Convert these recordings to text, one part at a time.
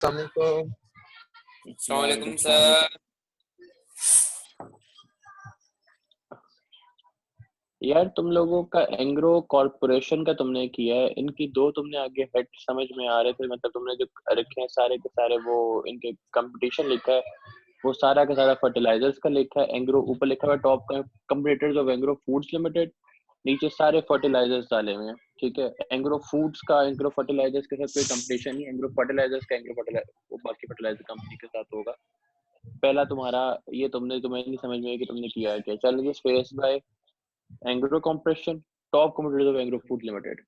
अस्सलाम वालेकुम सर। यार तुम लोगों का एंग्रो कॉर्पोरेशन का तुमने किया है, इनकी दो तुमने आगे हेड समझ में आ रहे थे, मतलब तुमने जो रखे हैं सारे के सारे वो इनके कंपटीशन लिखा है, वो सारा का सारा फर्टिलाइजर्स का लिखा है। एंग्रो ऊपर लिखा हुआ है top competitors of Engro foods limited, नीचे सारे फर्टिलाइजर्स डाले हुए हैं। ठीक है, एंग्रो फूड्स का एंग्रो फर्टिलाइजर्स के साथ कोई कंपटीशन नहीं, एंग्रो फर्टिलाइजर्स का एंग्रो फर्टिलाइजर वो बाकी फर्टिलाइजर कंपनी के साथ होगा। पहला तुम्हारा ये तुम्हें नहीं समझ में आया कि तुमने किया है क्या। Challenges face by Engro corporation, top competitors of Engro food limited.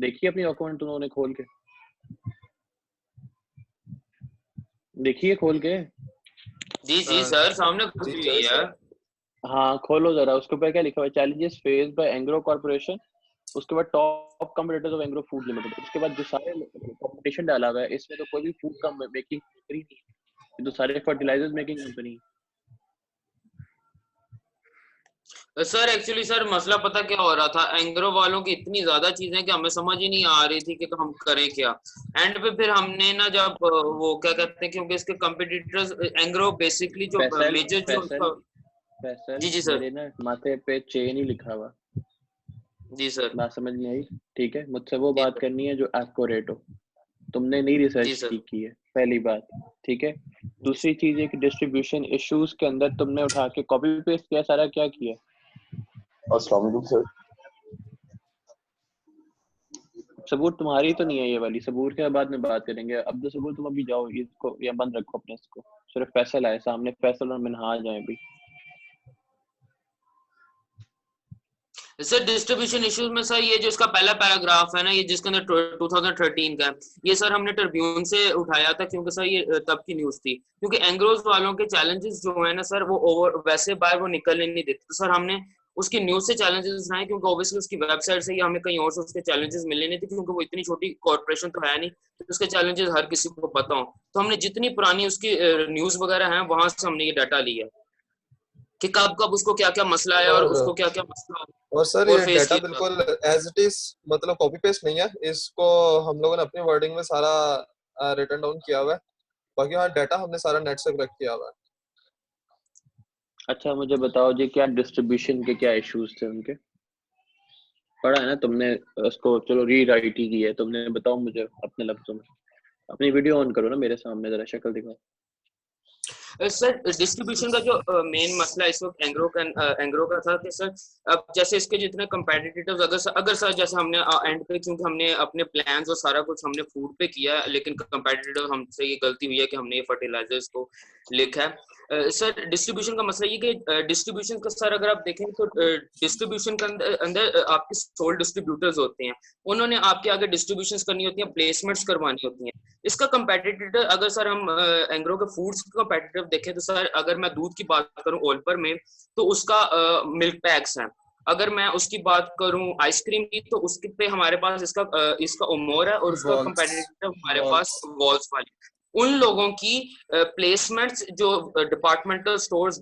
देखिए अपनी डॉक्यूमेंट तुम लोगों ने खोल के, देखिए खोल के। जी सर, सामने खुली हुई है। हाँ खोलो जरा, उसके ऊपर क्या लिखा हुआ है, challenges faced by Engro corporation, उसके बाद top competitors of Engro food limited, उसके बाद जो सारे कंपटीशन डाला हुआ है इसमें तो कोई भी फूड का मेकिंग कंपनी नहीं है, ये तो सारे fertilisers making company. Sir actually sir मसला पता क्या हो रहा था, एंग्रो वालों की इतनी ज्यादा चीजें कि हमें समझ ही नहीं आ रही थी कि हम करें क्या। एंड पे फिर हमने ना जब वो क्या कहते हैं, क्योंकि इसके कंपटीटर्स एंग्रो बेसिकली जो मेजर जो जी सर, मेरे ना माथे पे चेन ही लिखा हुआ। जी सर, बात समझ में आई? ठीक है, मुझसे वो जी बात सर, करनी है जो एक्यूरेट हो। तुमने नई जी रिसर्च सर। की है, पहली बात। ठीक है, दूसरी चीज है कि डिस्ट्रीब्यूशन इश्यूज के अंदर तुमने उठा के कॉपी पेस्ट किया, सारा क्या किया। अस्सलाम वालेकुम सर। सबूत तुम्हारी तो नहीं है ये वाली, सबूत के बाद में बात करेंगे। अब तो सबूत तुम अभी जाओ इसको या बंद रखो अपने इसको, सिर्फ फैसल आए सामने, फैसल और मिनहाज जाए अभी। सर डिस्ट्रीब्यूशन इश्यूज में सर ये जो इसका पहला पैराग्राफ है ना, ये जिसके अंदर 2013 का है, ये सर हमने ट्रिब्यून से उठाया था, क्योंकि सर ये तब की न्यूज थी। क्योंकि एंग्रोज वालों के चैलेंजेस जो है ना सर, वो ओवर वैसे बार वो निकलने नहीं देते, तो सर हमने उसकी न्यूज से चैलेंजेस उठाए, क्योंकि ऑब्वियसली उसकी वेबसाइट से ही हमें कहीं और से उसके चैलेंजेस मिलने नहीं थे, क्योंकि वो इतनी छोटी कॉर्पोरेशन तो है नहीं तो उसके चैलेंजेस हर किसी को पता हो। तो हमने जितनी पुरानी उसकी न्यूज वगैरह है वहां से हमने ये डाटा लिया कि कब कब उसको क्या क्या मसला है और उसको क्या क्या मसला और सर और ये फेस डाटा किया। बिल्कुल एज इट इज, मतलब कॉपी पेस्ट नहीं है, इसको हम लोगों ने अपनी वर्डिंग में सारा रिटन डाउन किया हुआ है। बाकी हाँ, डाटा हमने सारा नेट से कलेक्ट किया हुआ है। अच्छा मुझे बताओ जी, क्या डिस्ट्रीब्यूशन के क्या इश्यूज थे उनके, पढ़ा है ना तुमने उसको, चलो री राइट ही की है तुमने, बताओ मुझे अपने लफ्जों में। अपनी वीडियो ऑन करो ना मेरे सामने, जरा शक्ल दिखाओ। सर डिस्ट्रीब्यूशन का जो मेन मसला इस वक्त एंग्रो का था कि सर अब जैसे इसके जितने कंपेटिटिव्स, अगर सर जैसे हमने एंड पे, क्योंकि हमने अपने प्लान्स और सारा कुछ हमने फूड पे किया, लेकिन कंपेटिटिव हमसे ये गलती हुई है कि हमने ये फर्टिलाइजर्स को लिखा है। सर डिस्ट्रीब्यूशन का मसला ये कि डिस्ट्रीब्यूशन का सर अगर आप देखें तो डिस्ट्रीब्यूशन के अंदर आपके सोल डिस्ट्रीब्यूटर्स होते हैं, उन्होंने आपके आगे डिस्ट्रीब्यूशन करनी होती है, प्लेसमेंट्स करवानी होती हैं। इसका कंपेटिटिव अगर सर हम एंग्रो के फूड्स का कंपेटिटिव देखें तो सर अगर मैं दूध की बात करूं ओलपर में, तो उसका मिल्क पैक्स है। अगर मैं उसकी बात करूं आइसक्रीम की, तो उसके पे हमारे पास इसका ओमोर है, और उसका कंपेटिटिव हमारे पास वॉल्स वाली। उन लोगों की प्लेसमेंट्स जो डिपार्टमेंटल स्टोर्स,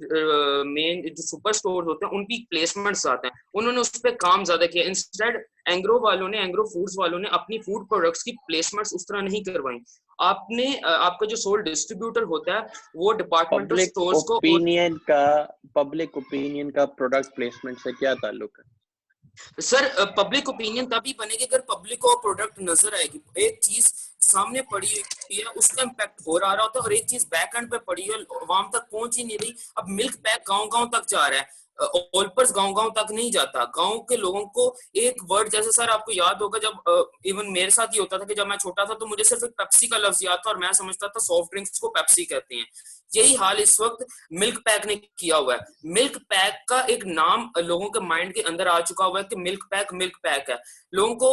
मेन जो सुपर स्टोर्स होते हैं, उनकी प्लेसमेंट्स आते हैं, उन्होंने उस पर काम ज्यादा किया। इंस्टेड एंग्रो वालों ने, एंग्रो फूड्स वालों ने अपनी फूड प्रोडक्ट्स की प्लेसमेंट्स उस तरह नहीं करवाई। आपने आपका जो सोल डिस्ट्रीब्यूटर होता है वो डिपार्टमेंटल स्टोर्स को, पब्लिक ओपिनियन का प्रोडक्ट प्लेसमेंट से क्या ताल्लुक है सर पब्लिक ओपिनियन तभी बनेगी अगर पब्लिक को प्रोडक्ट नजर आएगी। एक चीज सामने पड़ी हुई है, उसका इम्पैक्ट हो रहा होता है, और एक चीज बैक एंड पे पड़ी है, वहां तक पहुंच ही नहीं रही। अब मिल्क पैक गांव गांव तक जा रहा है, ओलपर्स गांव गांव तक नहीं जाता। गांव के लोगों को एक वर्ड, जैसे सर आपको याद होगा जब इवन मेरे साथ ही होता था कि जब मैं छोटा था तो मुझे सिर्फ एक पेप्सी का लफ्ज याद था और मैं समझता था सॉफ्ट ड्रिंक्स को पेप्सी कहते हैं। यही हाल इस वक्त मिल्क पैक ने किया हुआ है। मिल्क पैक का एक नाम लोगों के माइंड के अंदर आ चुका हुआ है कि मिल्क पैक है। लोगों को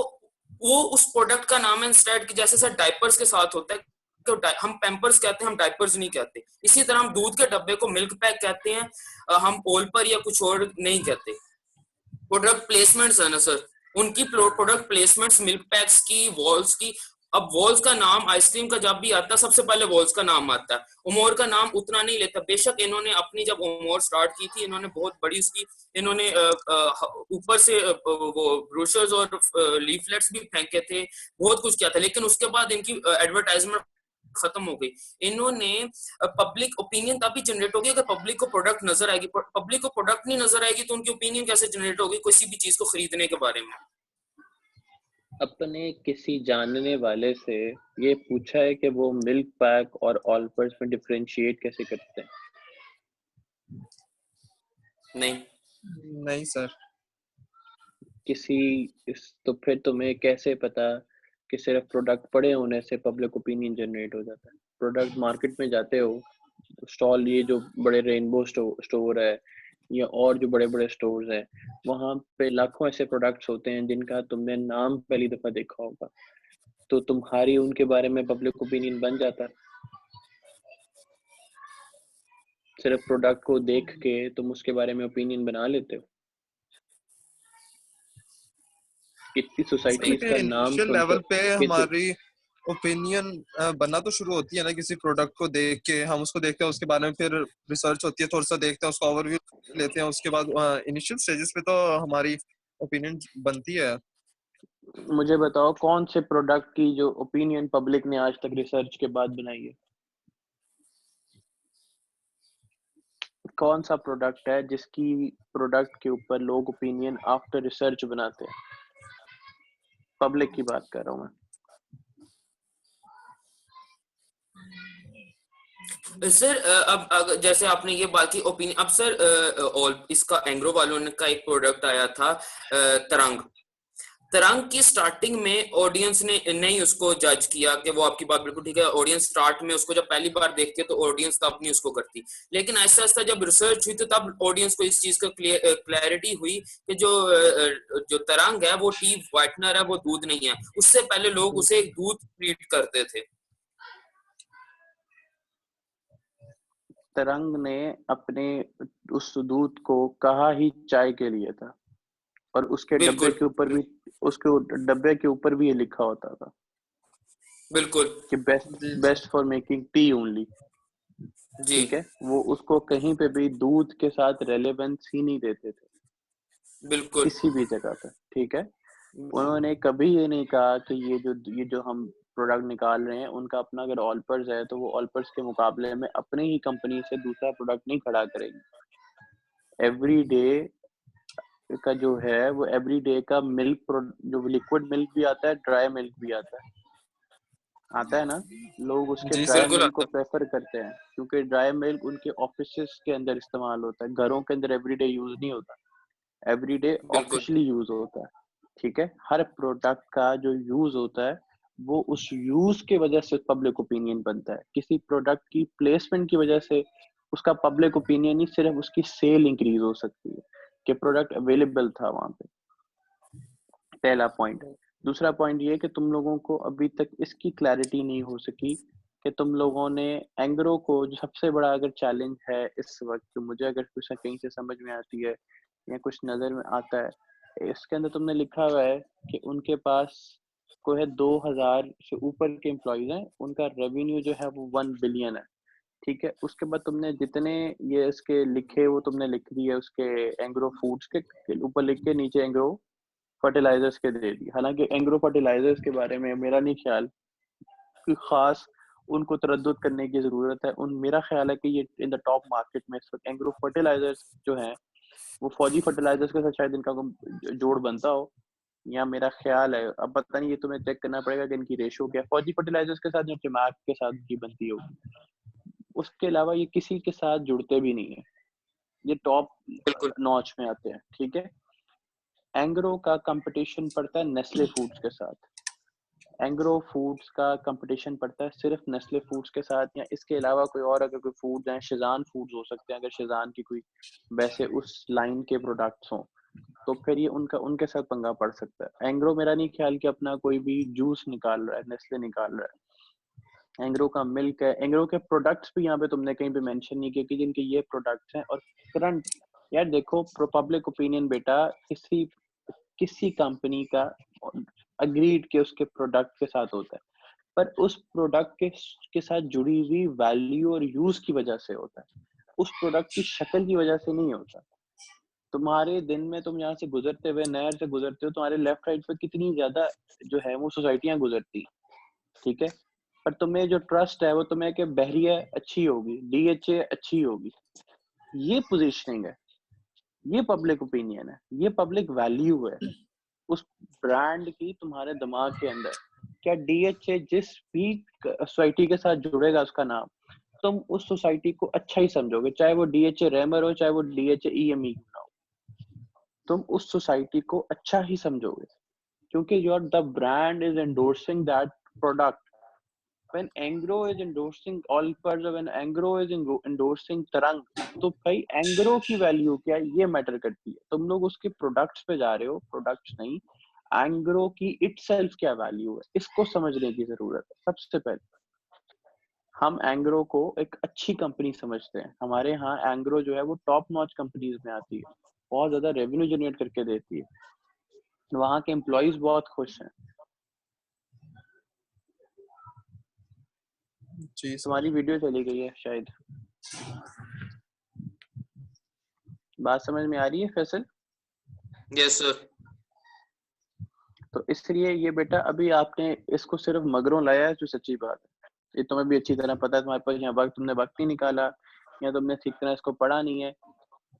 वो उस प्रोडक्ट का नाम है, इंस्टेड जैसे सर डायपर्स के साथ होता है तो हम पैम्पर्स कहते हैं, हम डायपर्स नहीं कहते। इसी तरह हम दूध के डब्बे को मिल्क पैक कहते हैं, हम ओलपर या कुछ और नहीं कहते। प्रोडक्ट प्लेसमेंट्स है ना सर, उनकी प्रोडक्ट प्लेसमेंट्स मिल्क पैक्स की, वॉल्स की। अब वॉल्स का नाम आइसक्रीम का जब भी आता है सबसे पहले वॉल्स का नाम आता है, उमोर का नाम उतना नहीं लेता। बेशक इन्होंने अपनी जब उमोर स्टार्ट की थी, इन्होंने बहुत बड़ी उसकी, इन्होंने ऊपर से वो ब्रोशर्स और लीफलेट्स भी फेंके थे, बहुत कुछ किया था, लेकिन उसके बाद इनकी एडवर्टाइजमेंट खत्म हो गई। इन्होंने पब्लिक ओपिनियन तभी जनरेट होगी अगर पब्लिक को प्रोडक्ट नजर आएगी। पब्लिक को प्रोडक्ट नहीं नजर आएगी तो उनकी ओपिनियन कैसे जनरेट होगी किसी भी चीज को खरीदने के बारे में। अपने किसी जानने वाले से ये पूछा है कि वो मिल्क पैक और ऑलपर्स में डिफरेंशिएट कैसे करते हैं? नहीं सर। तो फिर तुम्हें कैसे पता कि सिर्फ प्रोडक्ट पड़े होने से पब्लिक ओपिनियन जनरेट हो जाता है? प्रोडक्ट मार्केट में जाते हो, स्टॉल, ये जो बड़े रेनबो स्टोर है या और जो बड़े बड़े स्टोर्स हैं, वहां पे लाखों ऐसे प्रोडक्ट्स होते हैं जिनका तुमने नाम पहली दफा देखा होगा, तो तुम्हारी उनके बारे में पब्लिक ओपिनियन बन जाता है। सिर्फ प्रोडक्ट को देख के तुम उसके बारे में ओपिनियन बना लेते हो। कितनी सोसाइटीज का नाम इनिशियल सुनते लेवल पे हो? हमारी ओपिनियन बनना तो शुरू होती है ना किसी प्रोडक्ट को देख के। हम उसको देखते हैं, उसके बारे में फिर रिसर्च होती है, थोड़ा सा देखते हैं, उसका ओवरव्यू लेते हैं, उसके बाद इनिशियल स्टेजेस पे तो हमारी ओपिनियन बनती है। मुझे बताओ कौन से प्रोडक्ट की जो ओपिनियन पब्लिक ने आज तक रिसर्च के बाद बनाई है? कौन सा प्रोडक्ट है जिसकी प्रोडक्ट के ऊपर लोग ओपिनियन आफ्टर रिसर्च बनाते हैं? पब्लिक की बात कर रहा हूँ मैं। सर अब जैसे आपने ये बात की ओपिनियन, अब सर और इसका एंग्रो वालों का एक प्रोडक्ट आया था तरंग। तरंग की स्टार्टिंग में ऑडियंस ने नहीं उसको जज किया कि वो आपकी बात बिल्कुल ठीक है। ऑडियंस स्टार्ट में उसको जब पहली बार देखती है तो ऑडियंस तब नहीं उसको करती, लेकिन ऐसा ऐसा जब रिसर्च हुई तो तब ऑडियंस को इस चीज का क्लैरिटी हुई कि जो तरंग है वो टी व्हाइटनर है, वो दूध नहीं है। उससे पहले लोग उसे एक दूध ट्रीट करते थे। तरंग ने अपने उस दूध को कहा ही चाय के लिए था, और उसके डब्बे बिल्कुल के ऊपर भी, उसके डब्बे के ऊपर भी ये लिखा होता था बिल्कुल कि best for making tea only. जी ठीक है, वो उसको कहीं पे भी दूध के साथ रेलेवेंस ही नहीं देते थे बिल्कुल किसी भी जगह पे। ठीक है, उन्होंने कभी ये नहीं कहा कि ये जो हम प्रोडक्ट निकाल रहे हैं उनका अपना अगर ऑलपर्स है तो वो ऑलपर्स के मुकाबले में अपने ही कंपनी से दूसरा प्रोडक्ट नहीं खड़ा करेगी। एवरी डे का जो है वो एवरी डे का मिल्क, जो लिक्विड मिल्क भी आता है, ड्राई मिल्क भी आता है ना। लोग उसके जी ड्राई सर। बिल्कुल मिल्क को आता प्रेफर करते हैं क्योंकि ड्राई मिल्क उनके ऑफिसेस के अंदर इस्तेमाल होता है, घरों के अंदर एवरीडे यूज नहीं होता, एवरीडे बिल्कुल ऑफिशियली यूज होता है। ठीक है, हर प्रोडक्ट का जो यूज होता है वो उस यूज के वजह से पब्लिक ओपिनियन बनता है। किसी प्रोडक्ट की प्लेसमेंट की वजह से उसका पब्लिक ओपिनियन नहीं, सिर्फ उसकी सेल इंक्रीज हो सकती है कि प्रोडक्ट अवेलेबल था वहां पे। पहला पॉइंट। दूसरा पॉइंट ये कि तुम लोगों को अभी तक इसकी क्लैरिटी नहीं हो सकी कि तुम लोगों ने एंग्रो को, जो सबसे बड़ा अगर चैलेंज है इस वक्त, तो मुझे अगर कुछ कहीं से समझ में आती है या कुछ नजर में आता है, इसके अंदर तुमने लिखा हुआ है कि उनके पास को है 2000 से ऊपर के एम्प्लॉयज हैं, उनका रेवेन्यू जो है वो 1 बिलियन है। ठीक है, उसके बाद तुमने जितने ये इसके लिखे वो तुमने लिख दिए उसके एंग्रो फूड्स के ऊपर लिख के नीचे एंग्रो फर्टिलाइजर्स के दे दी। हालांकि एंग्रो फर्टिलाइजर्स के बारे में मेरा नहीं ख्याल कि खास उनको तरद्दुद करने की जरूरत है। मेरा ख्याल है कि ये इन द टॉप मार्केट में इस वक्त एंग्रो फर्टिलाइजर्स जो है वो फौजी फर्टिलाइजर्स के साथ शायद इनका जोड़ बनता हो, या मेरा ख्याल है, अब पता नहीं, ये तुम्हें चेक करना पड़ेगा कि इनकी रेशो क्या है, फौजी फर्टिलाइजर्स के साथ या टिमैक के साथ की बनती होगी। उसके अलावा ये किसी के साथ जुड़ते भी नहीं है, ये टॉप बिल्कुल नॉच में आते हैं। ठीक है, एंग्रो का कंपटीशन पड़ता है नेस्ले फूड्स के साथ, एंग्रो फूड्स का कंपटीशन पड़ता है सिर्फ नेस्ले फूड्स के साथ, या इसके अलावा कोई और अगर कोई फूड्स हैं, शेज़ान फूड्स हो सकते हैं, अगर शेज़ान की कोई वैसे उस लाइन के प्रोडक्ट्स हों तो फिर ये उनके साथ पंगा पड़ सकता है। एंग्रो मेरा नहीं ख्याल कि अपना कोई भी जूस निकाल रहा है, नेस्ले निकाल रहा है। एंग्रो का मिल्क है, एंग्रो के प्रोडक्ट्स भी यहाँ पे तुमने कहीं पे मेंशन नहीं किया कि जिनके ये प्रोडक्ट्स हैं। और करंट, यार देखो, पब्लिक ओपिनियन बेटा किसी कंपनी का अग्रीड के उसके प्रोडक्ट के साथ होता है, पर उस प्रोडक्ट के साथ जुड़ी हुई वैल्यू और यूज की वजह से होता है, उस प्रोडक्ट की शक्ल की वजह से नहीं होता। तुम्हारे दिन में तुम यहाँ से गुजरते हुए, नहर से गुजरते हो, तुम्हारे लेफ्ट राइट पे कितनी ज्यादा जो है वो सोसाइटियां गुजरती हैं। ठीक है, पर तुम्हें जो ट्रस्ट है वो तुम्हें कि बहरिया अच्छी होगी, डीएचए अच्छी होगी, ये पोजीशनिंग है, ये पब्लिक ओपिनियन है, ये पब्लिक वैल्यू है उस ब्रांड की तुम्हारे दिमाग के अंदर। क्या डीएचए जिस भी सोसाइटी के साथ जुड़ेगा उसका नाम, तुम उस सोसाइटी को अच्छा ही समझोगे, चाहे वो डीएचए रेमर हो, चाहे वो डीएचए ईएमई ना हो, तुम उस सोसाइटी को अच्छा ही समझोगे, क्योंकि your the brand is endorsing that product. when Angro is endorsing Allpurs or when Angro is endorsing Tarang, तो भाई एंग्रो की वैल्यू क्या है ये मैटर करती है। तुम लोग उसके प्रोडक्ट्स पे जा रहे हो, प्रोडक्ट्स नहीं, एंग्रो की इटसेल्फ क्या वैल्यू है, इसको समझने की जरूरत है। सबसे पहले हम एंग्रो को एक अच्छी कंपनी समझते हैं, हमारे यहाँ एंग्रो जो है वो टॉप नॉच कंपनीज में आती है, बहुत ज्यादा रेवेन्यू जनरेट करके देती है, वहाँ के एम्प्लॉइज बहुत खुश हैं। जी तुम्हारी वीडियो चली गई है शायद, बात समझ में आ रही है फैसल? Yes sir. तो इसलिए ये बेटा अभी आपने इसको सिर्फ मगरों लाया है, जो सच्ची बात है, ये तुम्हें भी अच्छी तरह पता है, तुम्हारे पास यहाँ वक्त, तुमने वक्त नहीं निकाला, या तुमने ठीक तरह इसको पढ़ा नहीं है,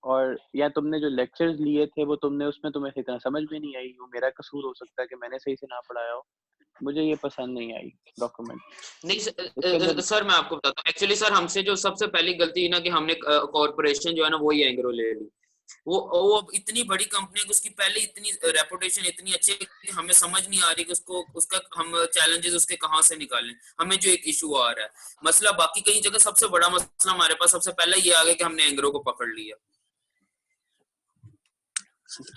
और या तुमने जो लेक्चर्स लिए थे वो तुमने उसमें तुम्हें ठीक तरह समझ में नहीं आई, वो मेरा कसूर हो सकता है कि मैंने सही से ना पढ़ाया हो, मुझे ये पसंद नहीं आई डॉक्यूमेंट। नहीं सर मैं आपको बताता हूँ, एक्चुअली सर हमसे जो सबसे पहली गलती है ना कि हमने कॉर्पोरेशन जो है ना वही एंग्रो ले ली। वो अब इतनी बड़ी कंपनी है, उसकी पहले इतनी रेपुटेशन इतनी अच्छी है कि हमें समझ नहीं आ रही कि उसको उसका हम चैलेंजेस उसके कहाँ से निकालें। हमें जो एक इशू आ रहा है मसला, बाकी कई जगह सबसे बड़ा मसला हमारे पास सबसे पहले ये आ गया कि हमने एंग्रो को पकड़ लिया।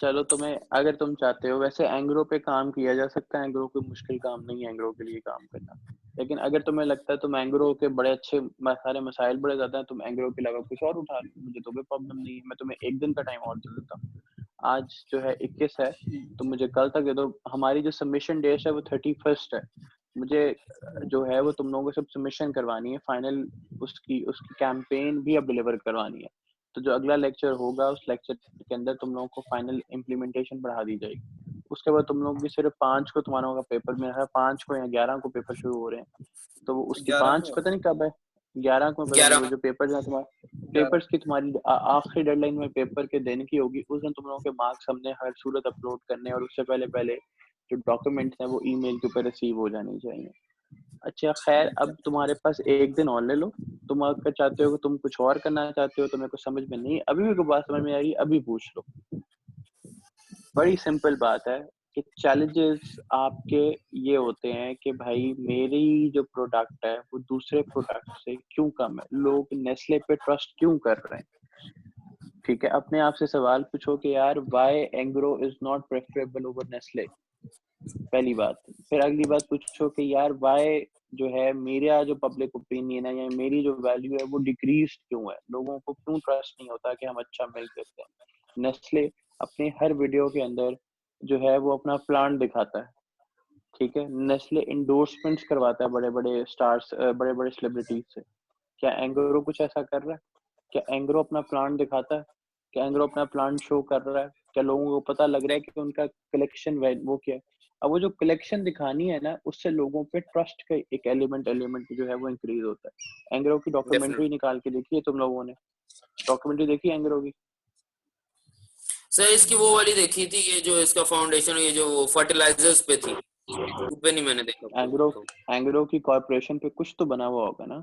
चलो तुम्हें अगर तुम चाहते हो, वैसे एंग्रो पे काम किया जा सकता है, एंग्रो कोई मुश्किल काम नहीं है एंग्रो के लिए काम करना, लेकिन अगर तुम्हें लगता है तुम एंग्रो के बड़े अच्छे सारे मसाइल बड़े ज्यादा हैं, तुम एंग्रो के अलावा कुछ और उठा लो, मुझे तो कोई प्रॉब्लम नहीं है, मैं तुम्हें एक दिन का टाइम और दे देता हूँ। आज जो है 21 है, तो मुझे कल तक दे दो। हमारी जो सबमिशन डेट है वो 31 है, मुझे जो है वो तुम लोगों को सब सबमिशन करवानी है, फाइनल उसकी उसकी कैंपेन भी अब डिलीवर करवानी है। तो जो अगला लेक्चर होगा उस लेक्चर के अंदर तुम लोगों को फाइनल इम्प्लीमेंटेशन बढ़ा दी जाएगी। उसके बाद तुम लोग भी सिर्फ 5 को तुम्हारा होगा पेपर, में है 5 को या 11 को पेपर शुरू हो रहे हैं, तो वो उसकी 5 पता नहीं कब है, 11 को पता नहीं, वो जो पेपर है तुम्हारा पेपर्स की तुम्हारी आखिरी डेडलाइन में पेपर के दिन की होगी, उस दिन तुम लोगों के मार्क्स हमने हर सूरत अपलोड करने, और उससे पहले पहले जो डॉक्यूमेंट्स हैं वो ईमेल के ऊपर रिसीव हो जानी चाहिए। अच्छा खैर, अब तुम्हारे पास एक दिन और ले लो, तुम अगर चाहते हो कि तुम कुछ और करना चाहते हो, तो मेरे को समझ में नहीं, अभी भी कोई बात समझ में आ रही, अभी पूछ लो। बड़ी सिंपल बात है कि चैलेंजेस आपके ये होते हैं कि भाई मेरी जो प्रोडक्ट है वो दूसरे प्रोडक्ट से क्यों कम है, लोग नेस्ले पे ट्रस्ट क्यों कर रहे हैं। ठीक है, अपने आप से सवाल पूछो कि यार why Engro is not preferable over Nestle, पहली बात। फिर अगली बात पूछो कि यार व्हाई जो है मेरा जो पब्लिक ओपिनियन है या मेरी जो वैल्यू है वो डिक्रीज क्यों है, लोगों को क्यों ट्रस्ट नहीं होता कि हम अच्छा मिल्क देते हैं। नेस्ले अपने हर वीडियो के अंदर जो है वो अपना प्लांट दिखाता है, ठीक है, नेस्ले इंडोर्समेंट्स करवाता है बड़े बड़े स्टार्स, बड़े बड़े सेलिब्रिटीज से। क्या एंग्रो कुछ ऐसा कर रहा है? क्या एंग्रो अपना प्लांट दिखाता है? क्या एंग्रो अपना प्लांट शो कर रहा है? क्या लोगों को पता लग रहा है कि उनका कलेक्शन वो क्या है? अब वो जो कलेक्शन दिखानी है ना, उससे लोगों पे ट्रस्ट का एक एलिमेंट जो है वो इंक्रीज होता है। एंग्रो की डॉक्यूमेंट्री निकाल के देखी है तुम लोगों ने? डॉक्यूमेंट्री देखी है एंग्रो की? सर इसकी वो वाली देखी थी, ये जो इसका फाउंडेशन, ये जो फर्टिलाइजर्स पे थी, उस पे नहीं मैंने देखा। एंग्रो की कॉर्पोरेशन पे कुछ तो बना हुआ होगा ना,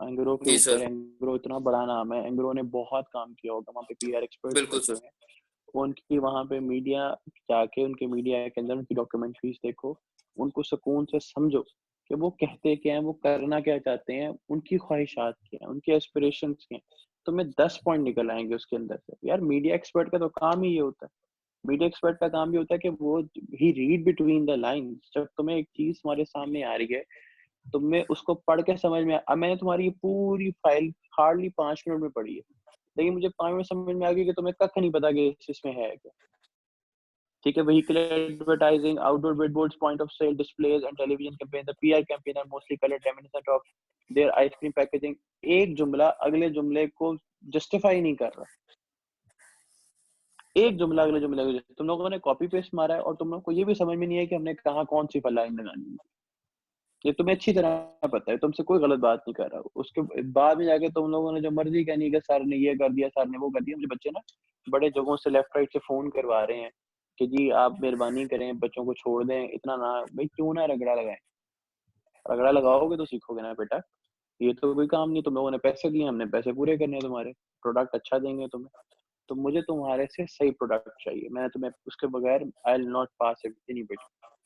एंग्रो के जी ऊपर। सर एंग्रो इतना बड़ा नाम है, एंग्रो ने बहुत काम किया होगा, वहाँ पे पीआर एक्सपर्ट्स बिल्कुल बैठे सर। हुए हैं, उनकी वहाँ पे मीडिया जाके उनके मीडिया के अंदर उनकी डॉक्यूमेंट्रीज देखो, उनको सुकून से समझो कि वो कहते क्या हैं, वो करना क्या चाहते हैं, उनकी ख्वाहिशात क्या हैं, उनके एस्पिरेशंस क्या हैं। तुम्हें 10 पॉइंट निकल आएंगे उसके अंदर से। यार मीडिया एक्सपर्ट का तो काम ही ये होता है, मीडिया एक्सपर्ट का काम ये होता है कि वो ही रीड बिटवीन द लाइंस। जब तुम्हें एक चीज तुम्हारे सामने आ रही है, तुम्हें उसको पढ़ के समझ में अब मैंने तुम्हारी ये पूरी फाइल हार्डली 5 मिनट में पढ़ी है, लेकिन मुझे 5 मिनट समझ में आ गई कि तुम्हें कख नहीं पता कि इसमें है क्या। ठीक है, vehicle advertising, outdoor billboards, point of sale displays and television campaign, the PR campaign are mostly coloured reminiscent of their ice cream packaging. एक जुमला अगले जुमले को जस्टिफाई नहीं कर रहा, एक जुमला अगले जुमले को। तुम लोगों ने कॉपी पेस्ट मारा है और तुम लोगों को ये भी समझ में नहीं है कि हमने कहाँ कौन सी लाइन लगानी है। ये तुम्हें अच्छी तरह पता है, तुमसे कोई गलत बात नहीं कर रहा। उसके बाद में जाके तुम लोगों ने जो मर्जी कहनी कि सर ने ये कर दिया, सर ने वो कर दिया। मुझे बच्चे ना बड़े जगहों से लेफ्ट राइट से फोन करवा रहे हैं कि जी आप मेहरबानी करें, बच्चों को छोड़ दें, इतना ना भाई क्यों ना रगड़ा लगाएं। रगड़ा लगाओगे तो सीखोगे ना बेटा। ये तो कोई काम नहीं, तुम लोगों ने पैसे दिए, हमने पैसे पूरे करने हैं, तुम्हारे प्रोडक्ट अच्छा देंगे तुम्हें। तो मुझे तुम्हारे से सही प्रोडक्ट चाहिए, मैं तुम्हें उसके बगैर I will not pass any bit,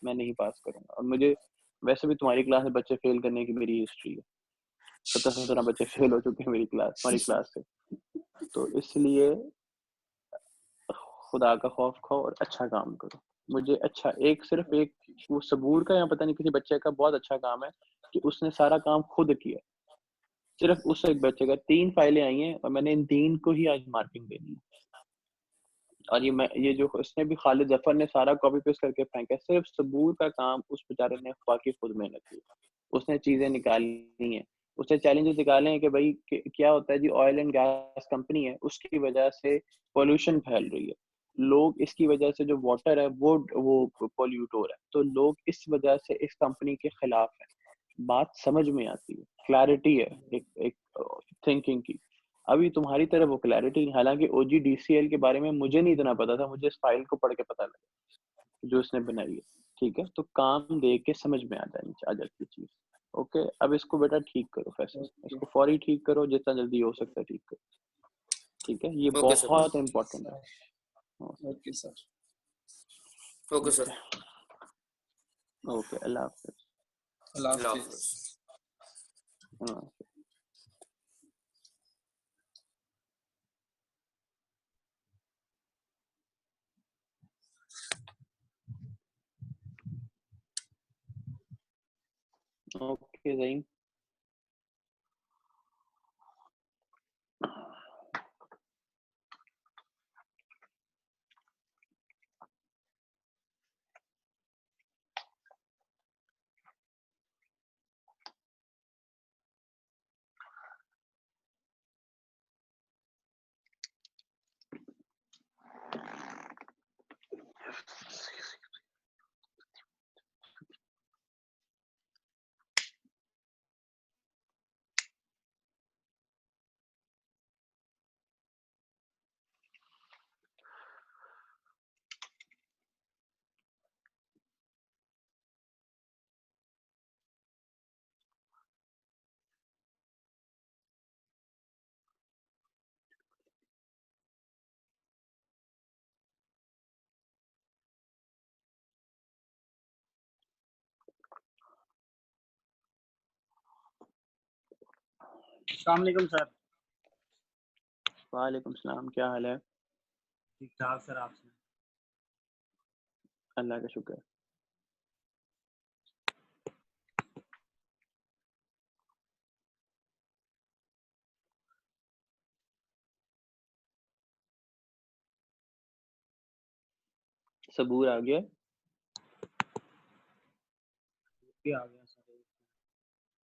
मैं नहीं पास करूंगा। और मुझे वैसे भी तुम्हारी क्लास में बच्चे फेल करने की मेरी हिस्ट्री है, 17 बच्चे फेल हो चुके हैं मेरी क्लास, हमारी क्लास से। तो इसलिए खुदा का खौफ खाओ और अच्छा काम करो। मुझे अच्छा एक सिर्फ एक वो सबूर का या पता नहीं किसी बच्चे का बहुत अच्छा काम है कि उसने सारा काम खुद किया। सिर्फ उस एक बच्चे का 3 फाइलें आई हैं और मैंने इन 3 को ही आज मार्किंग देनी है। और ये जो उसने भी खालिद जफर ने सारा कॉपी पेस्ट करके फेंका, सिर्फ सबूर का काम उस बेचारे ने बाकी खुद मेहनत की। उसने चीजें निकाली हैं, उसने चैलेंजेस निकाले हैं कि भाई क्या होता है जी, ऑयल एंड गैस कंपनी है, उसकी वजह से पोल्यूशन फैल रही है, लोग इसकी वजह से जो वाटर है वो पोल्यूट हो रहा है, तो लोग इस वजह से इस कंपनी के खिलाफ है। बात समझ में आती है, क्लैरिटी है एक एक थिंकिंग की। अभी तुम्हारी तरफ वो क्लैरिटी नहीं। हालांकि OGDCL के बारे में मुझे नहीं इतना पता था, मुझे इस फाइल को पढ़ के पता लगा जो इसने बनाई है। ठीक है, तो काम देख के समझ में आ जाती है चीज। ओके, अब इसको बेटा ठीक करो, फैसल इसको फौरी ठीक करो, जितना जल्दी हो सकता है ठीक करो। ठीक है, ये ओके सर। बहुत इम्पोर्टेंट है। Okay sir. Okay sir. Okay, अल्लाह हाफिज। अल्लाह अल्लाह हाफिज। हाफिज। हाँ। ओके ज़हीम। अस्सलाम वालेकुम सर। वालेकुम सलाम, क्या हाल है? ठीक ठाक सर, आप सुनाएं। अल्लाह का शुक्र। सबूर आ गया? भी आ गया सर,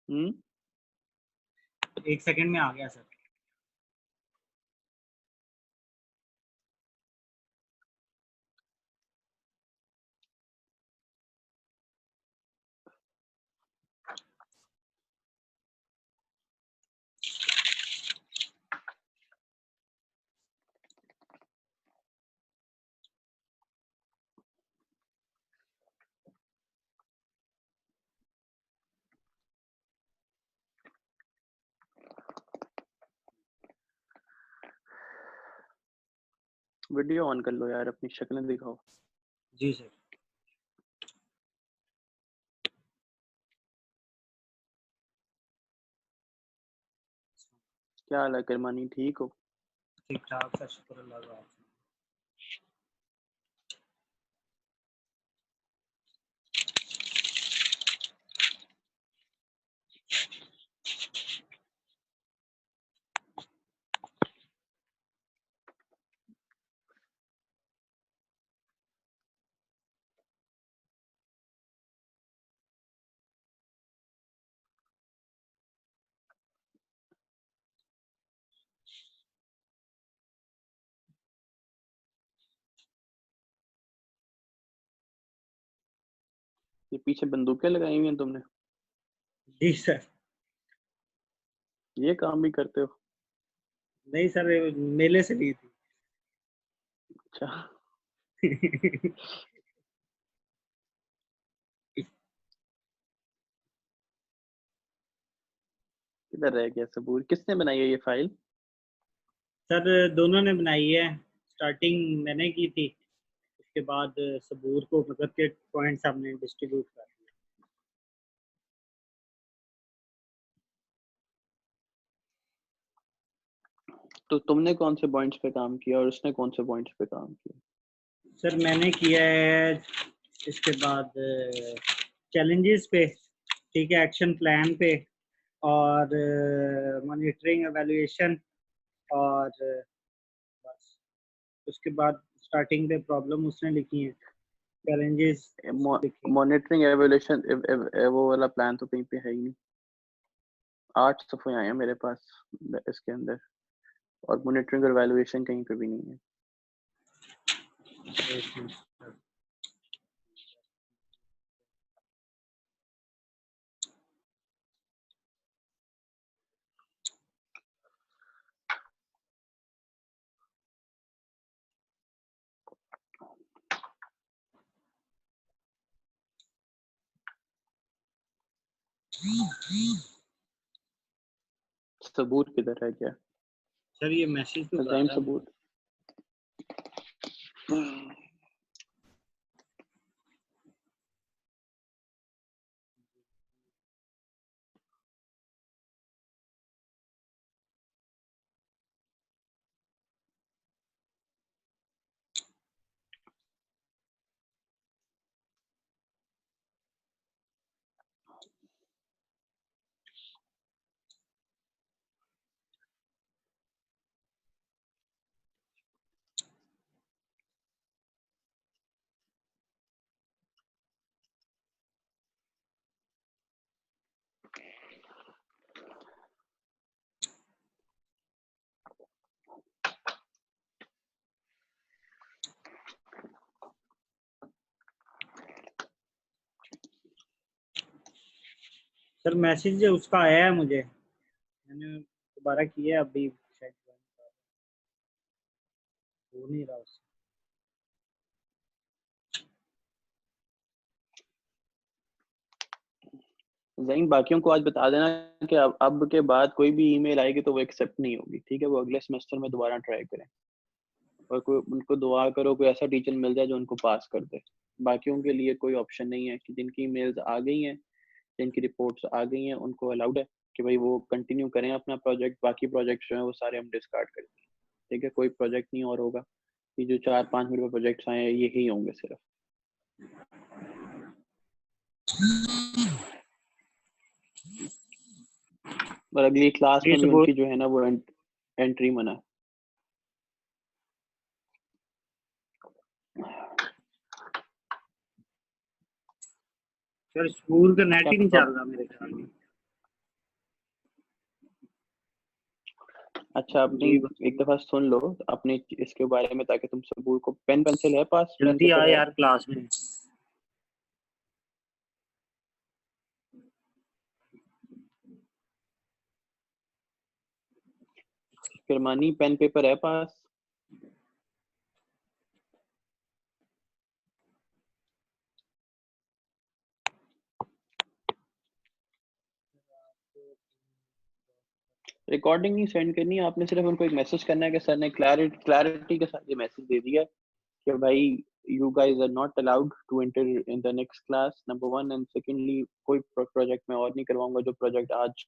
हम्म। 1 सेकंड में आ गया सर। वीडियो ऑन कर लो यार, अपनी शक्लें दिखाओ। जी सर। क्या हाल है करमानी, ठीक हो? ठीक ठाक सर, शुक्र अल्लाह का। आप सुनाएं। ये पीछे बंदूकें लगाई हुई हैं तुमने? जी सर। ये काम भी करते हो? नहीं सर, मेले से ली थी। अच्छा। किधर रह गया सबूर? किसने बनाई है ये फाइल? सर दोनों ने बनाई है। स्टार्टिंग मैंने की थी, उसके बाद सबूर को मतलब के पॉइंट्स हमने डिस्ट्रीब्यूट कर दिए। तो तुमने कौन से पॉइंट्स पे काम किया और उसने कौन से पॉइंट्स पे काम किया? सर मैंने किया है इसके बाद चैलेंजेस पे, ठीक है, एक्शन प्लान पे, और मॉनिटरिंग एवेल्युएशन, और बस उसके बाद स्टार्टिंग पे प्रॉब्लम उसने लिखी है, चैलेंजेस लिखे हैं। मॉनिटरिंग एवोल्यूशन वो वाला प्लान तो कहीं पे है ही नहीं। 8 सफ़े आए हैं मेरे पास इसके अंदर, और मॉनिटरिंग और एवोल्यूशन कहीं पे भी नहीं है। सबूत किधर है क्या? सर ये मैसेज तो अजाइम था। सबूत। सर मैसेज उसका आया है मुझे, मैंने दोबारा किया अभी, शायद हो नहीं रहा उससे। ज़हीन बाकियों को आज बता देना कि अब के बाद कोई भी ईमेल आएगी तो वो एक्सेप्ट नहीं होगी, ठीक है? वो अगले सेमेस्टर में दोबारा ट्राई करें, और कोई उनको दुआ करो कोई ऐसा टीचर मिल जाए जो उनको पास कर दे। बाकियों के लिए कोई ऑप्शन नहीं है कि जिनकी ईमेल्स आ गई हैं, जिनकी रिपोर्ट्स आ गई हैं, उनको अलाउड है कि भाई वो कंटिन्यू करें अपना प्रोजेक्ट। बाकी प्रोजेक्ट्स जो हैं वो सारे हम डिस्कार्ड कर देंगे, ठीक है? कोई प्रोजेक्ट नहीं और होगा। ये जो 4-5 मेरे प्रोजेक्ट्स आए हैं यही होंगे सिर्फ। और अगली क्लास जी में भी सबूर। उनकी जो है ना वो एंट्री मना है। सर स्कूल का नेट क्या ही नहीं प्रॉब- चल रहा मेरे ख्याल में। अच्छा, अपनी जी एक दफा सुन लो अपने इसके बारे में, ताकि तुम सबूर को पेन पेंसिल है पास, पेन जल्दी आ पेपर है? यार क्लास में। किरमानी पेन पेपर है पास? रिकॉर्डिंग नहीं सेंड करनी है आपने, सिर्फ उनको एक मैसेज करना है कि सर ने क्लैरिटी के साथ ये मैसेज दे दिया कि भाई you guys are not allowed to enter in the next class, number 1, and secondly कोई प्रोजेक्ट मैं और नहीं करवाऊंगा। जो प्रोजेक्ट आज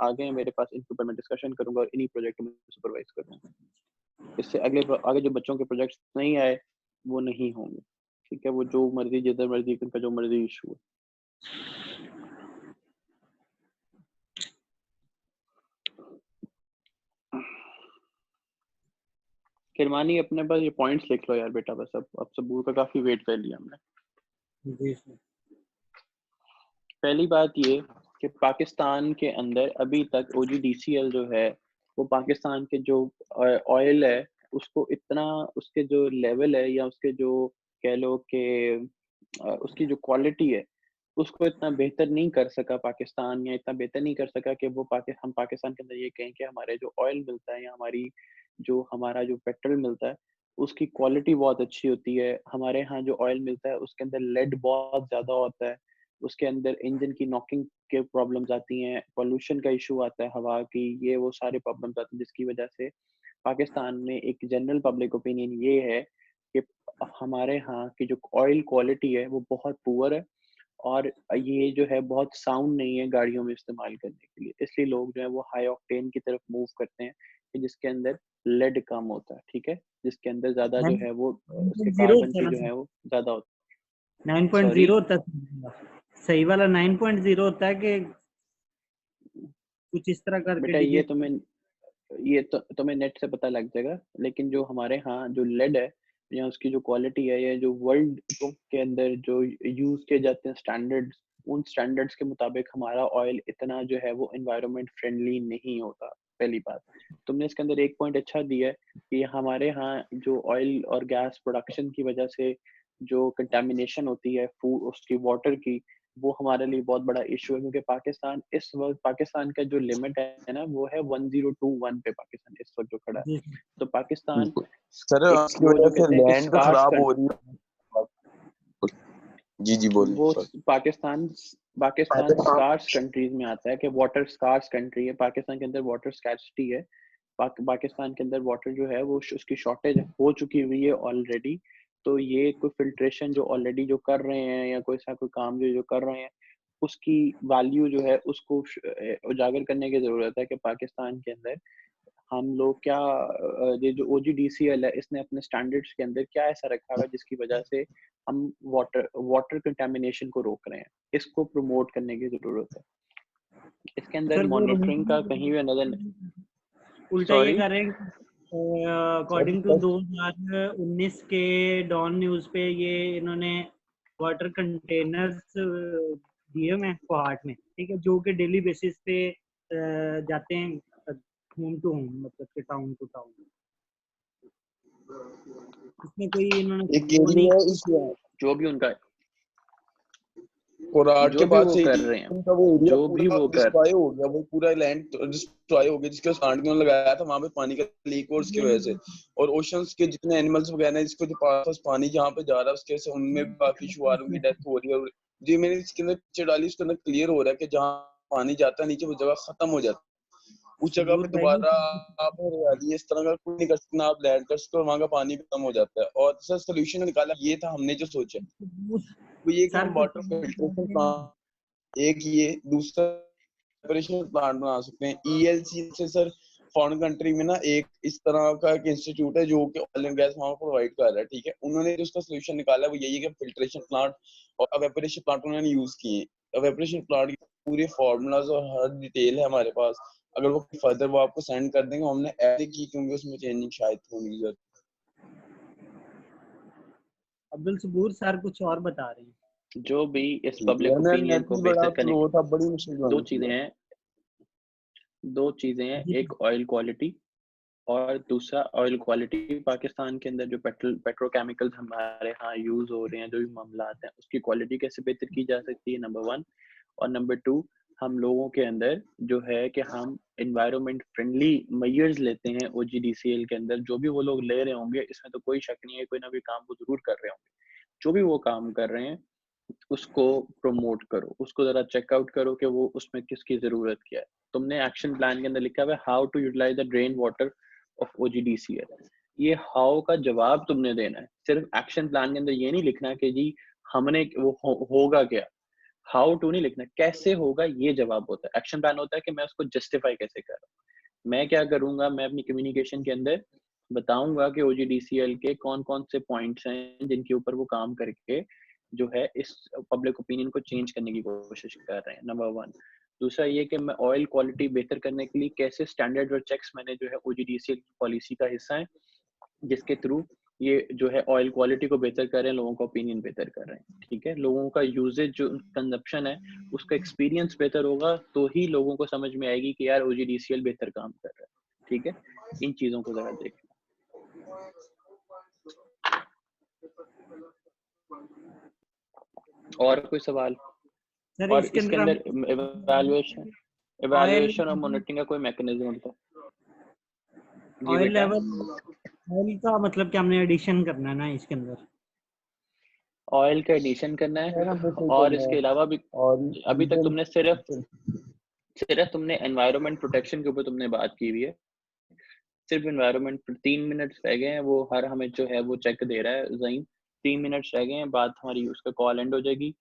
आ गए हैं मेरे पास इनके ऊपर मैं डिस्कशन करूंगा और इन्हीं प्रोजेक्ट में सुपरवाइज करूंगा। इससे आगे जो बच्चों के प्रोजेक्ट्स नहीं आए वो नहीं होंगे, ठीक है? वो जो मर्जी जिधर मर्जी उनका जो मर्जी इशू है। किरमानी अपने पास ये पॉइंट्स लिख लो यार बेटा, बस अब सबूर का काफी वेट कर लिया हमने। जी सर। पहली बात ये कि पाकिस्तान के अंदर अभी तक OGDCL जो है वो पाकिस्तान के जो ऑयल है उसको इतना, उसके जो लेवल है या उसके जो कह लो कि उसकी जो क्वालिटी है उसको इतना बेहतर नहीं कर सका पाकिस्तान, या इतना बेहतर नहीं कर सका कि वो हम पाकिस्तान के अंदर ये कहें कि हमारे जो ऑयल मिलता है या हमारा जो पेट्रोल मिलता है उसकी क्वालिटी बहुत अच्छी होती है। हमारे यहाँ जो ऑयल मिलता है उसके अंदर लेड बहुत ज्यादा होता है, उसके अंदर इंजन की नॉकिंग के प्रॉब्लम्स आती हैं, पोल्यूशन का इशू आता है हवा की, ये वो सारे प्रॉब्लम्स आते हैं, जिसकी वजह से पाकिस्तान में एक जनरल पब्लिक ओपिनियन ये है कि हमारे यहाँ की जो ऑयल क्वालिटी है वो बहुत पुअर है, और ये जो है बहुत साउंड नहीं है गाड़ियों में इस्तेमाल करने के लिए। इसलिए लोग जो है वो हाई ऑक्टेन की तरफ मूव करते हैं कि जिसके अंदर लेड कम होता है, ठीक है, जिसके अंदर ज्यादा जो है वो उसके 9.0 कार्बन होता की है जो ना, है वो ज्यादा होता है। सॉरी 9.0 होता है सही वाला, 9.0 होता है कि कुछ इस तरह करके बेटा, ये डिजिट। तुम्हें नेट से पता लग जाएगा, लेकिन जो हमारे यहाँ जो लेड है या उसकी जो क्वालिटी है, या जो वर्ल्ड के अंदर जो यूज किए जाते हैं स्टैंडर्ड्स, उन स्टैंडर्ड्स के मुताबिक हमारा ऑयल इतना जो है वो एनवायरनमेंट फ्रेंडली नहीं होता। पहली बात, तुमने इसके अंदर एक पॉइंट अच्छा दिया है कि हमारे यहाँ जो ऑयल और गैस प्रोडक्शन की वजह से जो कंटेमिनेशन होती है फूड उसकी वाटर की, वो हमारे लिए बहुत बड़ा इशू है, क्योंकि पाकिस्तान इस वक्त, पाकिस्तान का जो लिमिट है ना वो है 1021 पे पाकिस्तान इस वक्त जो खड़ा है। जी तो पाकिस्तान बिल्कुल सर, एक उसकी वो वजह जो से कहते हैं कि लैंड स्कार्स खराब हो रही है। जी जी बोलिए वो sir. Pakistan Pakistan scarce countries में आता है कि वाटर स्कार्स कंट्री है। पाकिस्तान के अंदर वाटर स्कैर्सिटी है। पाकिस्तान के अंदर वाटर जो है वो उसकी शॉर्टेज हो चुकी हुई है ऑलरेडी। तो ये कोई फिल्ट्रेशन जो ऑलरेडी जो कर रहे हैं या कोई सा कोई काम जो कर रहे हैं, उसकी वैल्यू जो है उसको उजागर करने की जरूरत है कि पाकिस्तान के अंदर हम लोग क्या ये जो OGDCL है इसने अपने स्टैंडर्ड्स के अंदर क्या ऐसा रखा हुआ है जिसकी वजह से हम वाटर कंटेमिनेशन को रोक रहे हैं। इसको प्रमोट करने की जरूरत है। इसके अंदर सर वो मॉनिटरिंग का कहीं भी नजर। उल्टा ये सॉरी कर रहे हैं, अकॉर्डिंग टू 2019 के डॉन न्यूज पे ये इन्होंने वाटर कंटेनर्स दिए हुए हैं कोहाट में, ठीक है, जो कि डेली बेसिस पे जाते हैं होम टू होम, मतलब कि टाउन टू टाउन। इसमें कोई इन्होंने एक वो नहीं एरिया है इस जो भी उनका कोराट जो के भी बाद वो से कर रहे हैं, उनका वो एरिया जो भी पूरा वो कर डिस्ट्रॉय हो गया, वो पूरा लैंड डिस्ट्रॉय हो गया जिसके आंटियों ने लगाया था वहां पे पानी का लीक और उसकी वजह से, और ओशंस के जितने एनिमल्स वगैरह हैं जिसको जो पास पानी जहाँ पे जा रहा है उसके वजह से उनमें भी काफी इशू आ रही है, उनकी डेथ हो रही है। और जी मैंने इसके अंदर पिक्चर डाली, उसके अंदर क्लियर हो रहा है कि जहाँ पानी जाता है नीचे वो जगह खत्म हो जाती है, उस जगह पे सबूर भाई। दोबारा आप हरियाली इस तरह का कुछ नहीं कर सकते ना, आप लैंड कर सकते हो, वहां का पानी भी कम हो जाता है। और सर सोल्यूशन निकाला ये था हमने जो सोचा वो ये कि सर हम कुछ वाटर फिल्ट्रेशन प्लांट, एक ये दूसरा सेपरेशन प्लांट बना सकते हैं। ELC से सर फॉरेन कंट्री में ना एक इस तरह का एक इंस्टीट्यूट है जो कि ऑयल एंड गैस वहां प्रोवाइड कर रहा है, ठीक है, उन्होंने जो उसका सोल्यूशन निकाला है वो यही है कि फिल्ट्रेशन प्लांट और एवेपोरेशन प्लांट उन्होंने यूज किए। एवेपोरेशन प्लांट के पूरे फॉर्मूलाज और हर डिटेल है हमारे पास, अगर वो फर्दर वो आपको सेंड कर देंगे, हमने ऐसे की क्योंकि उसमें चेंजिंग शायद होने की जरूरत। अब्दुल सबूर सर कुछ और बता रहे हैं। जो भी इस पब्लिक ओपिनियन नेट को भी बड़ा बेहतर करने, स्लो था, बड़ी मुश्किल दो बनी थी। चीजें हैं दो चीजें हैं, जी एक ऑयल क्वालिटी और दूसरा ऑयल क्वालिटी। पाकिस्तान के अंदर जो पेट्रोकेमिकल्स हमारे यहाँ यूज हो रहे हैं, जो भी मामला हैं, उसकी क्वालिटी कैसे बेहतर की जा सकती है, नंबर 1। और नंबर 2, हम लोगों के अंदर जो है कि हम एनवायरनमेंट फ्रेंडली मेजर्स लेते हैं OGDCL के अंदर, जो भी वो लोग ले रहे होंगे इसमें तो कोई शक नहीं है, कोई ना कोई काम वो जरूर कर रहे होंगे। जो भी वो काम कर रहे हैं उसको प्रमोट करो, उसको जरा चेकआउट करो कि वो उसमें किसकी जरूरत क्या है। तुमने एक्शन प्लान के अंदर लिखा हुआ है how to utilise the drain water of OGDCL। ये हाउ का जवाब तुमने देना है, सिर्फ एक्शन प्लान के अंदर ये नहीं लिखना कि जी हमने होगा क्या। हाउ टू नहीं लिखना, कैसे होगा ये जवाब होता है। एक्शन प्लान होता है कि मैं उसको जस्टिफाई कैसे कर रहा हूँ, मैं क्या करूंगा, मैं अपनी कम्युनिकेशन के अंदर बताऊंगा कि OGDCL के कौन कौन से पॉइंट्स हैं जिनके ऊपर वो काम करके जो है इस पब्लिक ओपिनियन को चेंज करने की कोशिश कर रहे हैं, नंबर 1। दूसरा ये कि मैं ऑयल क्वालिटी बेहतर करने के लिए कैसे स्टैंडर्ड और चेक्स मैंने जो है OGDCL की पॉलिसी का हिस्सा है, जिसके थ्रू ये जो है ऑयल क्वालिटी को बेहतर कर रहे हैं, लोगों का ओपिनियन बेहतर कर रहे हैं, ठीक है। लोगों का यूजेज जो कंजप्शन है उसका एक्सपीरियंस बेहतर होगा तो ही लोगों को समझ में आएगी कि यार OGDCL बेहतर काम कर रहा है, ठीक है। इन चीजों को जरा देख। और कोई सवाल? सर और इसके इसके अंदर अंदर इवैल्यूएशन और मॉनिटरिंग का कोई मैकेनिज्म होता है? जी ऑयल बेटा, लेवल ऑयल का मतलब कि हमने एडिशन करना है ना इसके अंदर। ऑयल का एडिशन करना है, सर हमें सही और करना इसके है अलावा भी और अभी तक तुमने सिर्फ इंजन तुमने एनवायरनमेंट प्रोटेक्शन के ऊपर तुमने बात की हुई है। सिर्फ एनवायरनमेंट पर 3 मिनट्स रह गए हैं, वो हर हमें जो है वो चेक दे रहा है ज़हीम। 3 मिनट्स रह गए हैं, बात हमारी उसका कॉल एंड हो जाएगी।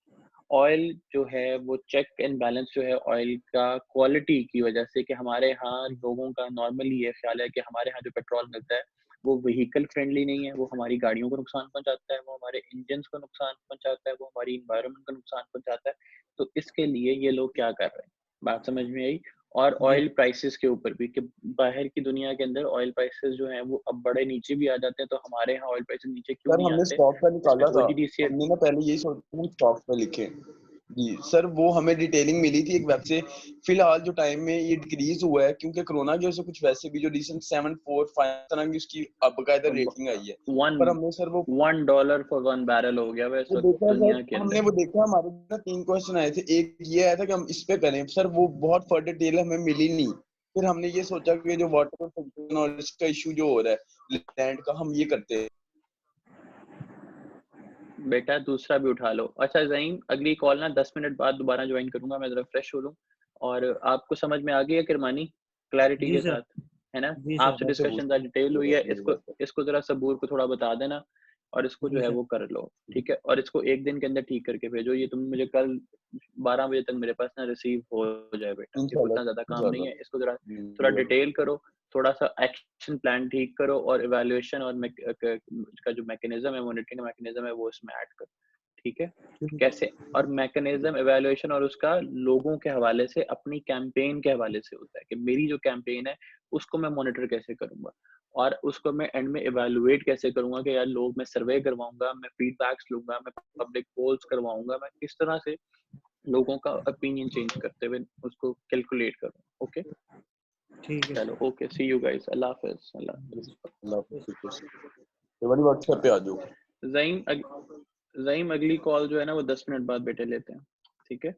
ऑयल जो है वो चेक एंड बैलेंस जो है ऑयल का क्वालिटी की वजह से, कि हमारे यहाँ लोगों का नॉर्मली ये ख्याल है कि हमारे यहाँ जो पेट्रोल मिलता है वो व्हीकल फ्रेंडली नहीं है, वो हमारी गाड़ियों को नुकसान पहुंचाता है, वो हमारे इंजन को नुकसान पहुंचाता है, वो हमारी इन्वायरमेंट को नुकसान पहुंचाता है। तो इसके लिए ये लोग क्या कर रहे हैं, बात समझ में आई। और ऑयल प्राइसेस के ऊपर भी, कि बाहर की दुनिया के अंदर ऑयल प्राइसेस जो हैं वो अब बड़े नीचे भी आ जाते हैं, तो हमारे यहाँ ऑयल प्राइसेस नीचे क्यों सर नहीं हमने आते? स्टॉक का इसमें निकाला था, OGDC हमने ना पहले यही सोचा हम स्टॉक पे लिखे जी सर, वो हमें डिटेलिंग मिली थी एक वेब से। फिलहाल जो टाइम में ये डिक्रीज हुआ है क्योंकि कोरोना की वजह से कुछ वैसे भी जो रिसेंट 745 तरह की उसकी अब बकायदा रेटिंग आई है, पर हमने सर वो $1 for 1 बैरल हो गया है इस वक्त देखा दुनिया सर, के हमने अंदर। वो देखा, हमारे ना 3 क्वेश्चन आए थे। एक ये आया था कि हम इस पे करें सर, वो बहुत फर्दर डिटेल हमें मिली नहीं। फिर हमने ये सोचा कि जो वाटर फिल्टरेशन और इसका इशू जो हो रहा है लैंड का, हम ये करते हैं। बेटा दूसरा भी उठा लो। अच्छा ज़हीम, अगली कॉल ना 10 मिनट बाद दोबारा ज्वाइन करूंगा, मैं जरा फ्रेश हो लूं। और आपको समझ में आ गई है किरमानी, क्लैरिटी जी के सर, साथ, है ना? जी सर। आपसे डिस्कशन डिटेल हुई है, इसको जरा सबूर को थोड़ा बता देना, और इसको जो जी है सर, वो कर लो, ठीक है? और इसको 1 दिन के अंदर ठीक करके भेजो। ये तुम मुझे कल 12 बजे तक मेरे पास ना रिसीव हो जाए बेटा, ये कोई इंशाल्लाह इतना ज्यादा काम नहीं है। इंशाल्लाह इसको जरा थोड़ा डिटेल करो, थोड़ा सा एक्शन प्लान ठीक करो, और इवैल्यूएशन और का जो मैकेनिज्म है, मॉनिटरिंग मैकेनिज्म है, वो इसमें ऐड करो, ठीक है? कैसे? और मैकेनिज्म इवैल्यूएशन और उसका लोगों के हवाले से, अपनी कैंपेन के हवाले से होता है, कि मेरी जो कैंपेन है उसको मैं मॉनिटर कैसे करूंगा, और उसको मैं एंड में इवैल्यूएट कैसे करूंगा, कि यार लोग, मैं सर्वे करवाऊंगा, मैं फीडबैक्स लूंगा, मैं पब्लिक पोल्स करवाऊंगा, मैं किस तरह से लोगों का ओपिनियन चेंज करते हुए उसको कैलकुलेट करूँ। ओके, ठीक है चलो, sir. Okay, see you guys, अल्लाह हाफिज, अल्लाह हाफिज। अल्लाह हाफिज़। ये बड़ी व्हाट्सएप पे आ जाओ। ज़हीम अगली कॉल जो है ना वो 10 मिनट बाद बेटे लेते हैं, ठीक है?